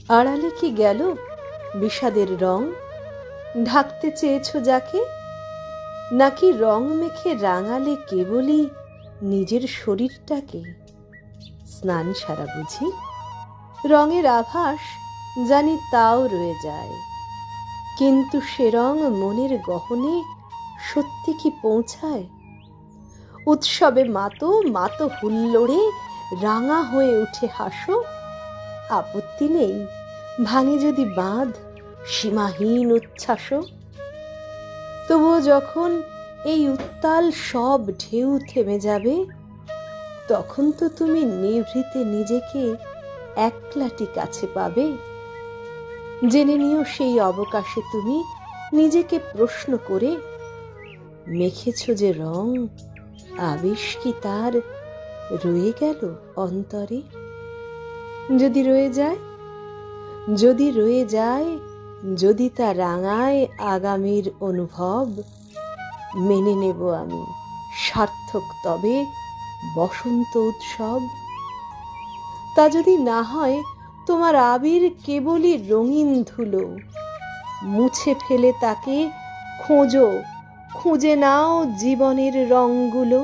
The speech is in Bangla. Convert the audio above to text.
আড়ালে কি গেল বিষাদের রং? ঢাকতে চেয়েছ যাকে? নাকি রং মেখে রাঙালে কেবলই নিজের শরীরটাকে? স্নান সারা বুঝি? রঙের আভাস জানি তাও রয়ে যায়, কিন্তু সে রং মনের গহনে সত্যি কি পৌঁছায়? উৎসবে মাতো মাতো হুল্লোড়ে রাঙা হয়ে উঠে হাসো, আপত্তি নেই ভাঙে যদি বাঁধ সীমাহীন উচ্ছ্বাসও। তবুও যখন এই উত্তাল সব ঢেউ থেমে যাবে, তখন তো তুমি নিভৃতে নিজেকে একলাটি কাছে পাবে। জেনে নিও সেই অবকাশে তুমি নিজেকে প্রশ্ন করে, মেখেছ যে রং আবেশ কি তার রয়ে গেল অন্তরে? যদি রয়ে যায়, যদি রয়ে যায়, যদি তা রাঙায় আগামীর অনুভব, মেনে নেব আমি সার্থক তবে বসন্ত উৎসব। তা যদি না হয় তোমার আবির কেবলই রঙিন ধুলো, মুছে ফেলে তাকে খোঁজো, খুঁজে নাও জীবনের রঙগুলো।